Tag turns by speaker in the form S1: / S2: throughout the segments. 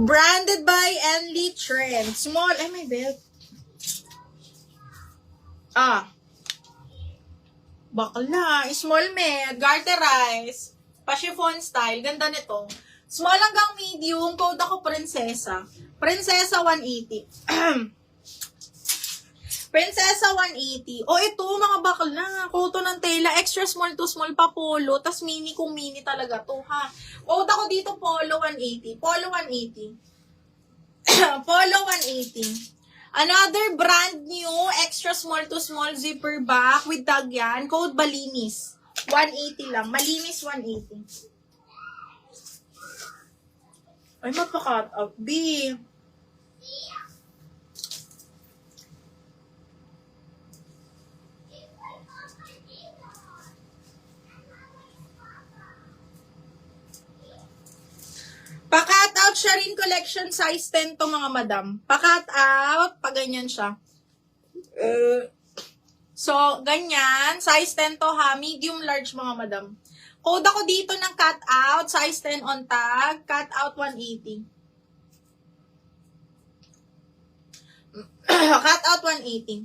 S1: Branded by Enly Trend. Small. Ay, may belt. Bakla. Small med. Garterize. Pa-chiffon style. Ganda nito. Small hanggang medium. Code ako Prinsesa. Prinsesa 180. Prinsesa 180. O ito, mga bakla. Koto ng tela. Extra small to small pa polo. Tas mini kung mini talaga to, ha. Code ako dito, polo 180. Polo 180. Polo 180. Another brand new, extra small to small zipper back with tag yan. Code Balinis. 180 lang. Malinis 180. Ay, mapa-cut out. B. Pa-cut out siya rin collection size 10 to mga madam. Pa-cut out, pa ganyan siya. So, ganyan. Size 10 to ha. Medium large mga madam. Code ako dito ng cut out. Size 10 on tag. Cut out 180. Cut out 180.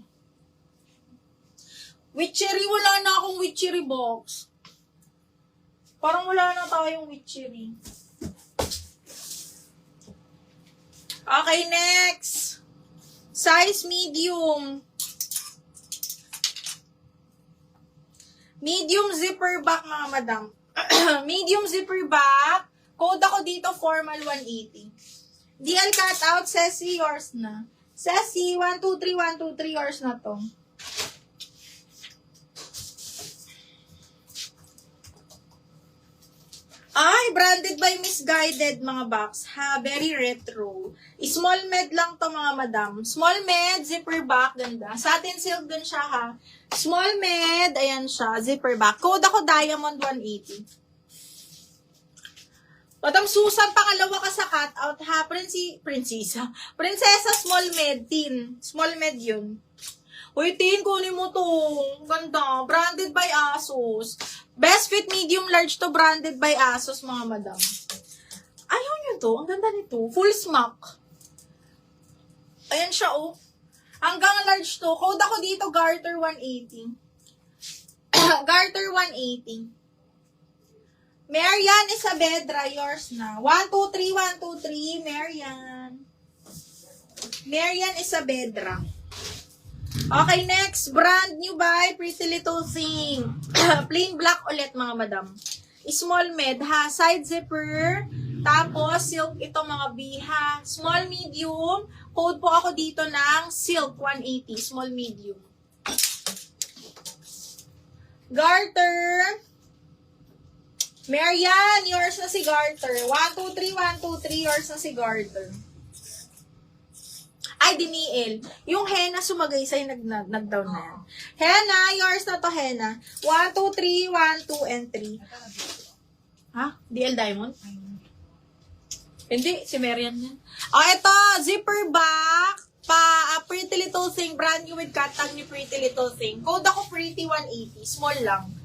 S1: Witchery, wala na akong witchery box. Parang wala na tayong witchery. Okay, next. Size medium. Medium zipper back, mga madam. Medium zipper back. Code ako dito, formal 180. DL cutout, Ceci, yours na. Ceci, 123, 123, yours na to. Ay, branded by Misguided, mga box. Ha, very retro. Small med lang to, mga madam. Small med, zipper back, ganda. Satin silk din siya, ha. Small med, ayan siya, zipper back. Code ako Diamond 180. Madam Susan, pangalawa ka sa cutout, ha. Prinsesa. Prinsesa, small med, tin. Small med yun. Uy, tin, kunin mo to. Ganda. Branded by Asus. Best fit medium large to, branded by Asus, mga madam. Ayaw nyo to. Ang ganda nito. Full smock. Ayan siya, oh. Hanggang large to. Code ako dito, Garter 180. Garter 180. Marian Isabedra, yours na. 123, 123, Marian. Marian Isabedra. Okay, next. Brand new by Pretty Little Thing. Plain black ulit, mga madam. Small med, ha. Side zipper. Tapos, silk ito, mga biha. Small medium. Code po ako dito ng silk 180. Small medium. Garter. Marian, yours na si Garter. 123, 123, yours na si Garter. Ay, Diniel. Yung henna sumagay sa'yo, nag-down na yan. Henna, yours na to, henna. 1, 2, 3, 1, 2, and 3. Ha? DL Diamond? Hindi, si Marian yan. O, ito, zipper back. Pretty Little Thing, brand new with cut tag ni Pretty Little Thing. Code ako Pretty 180, small lang.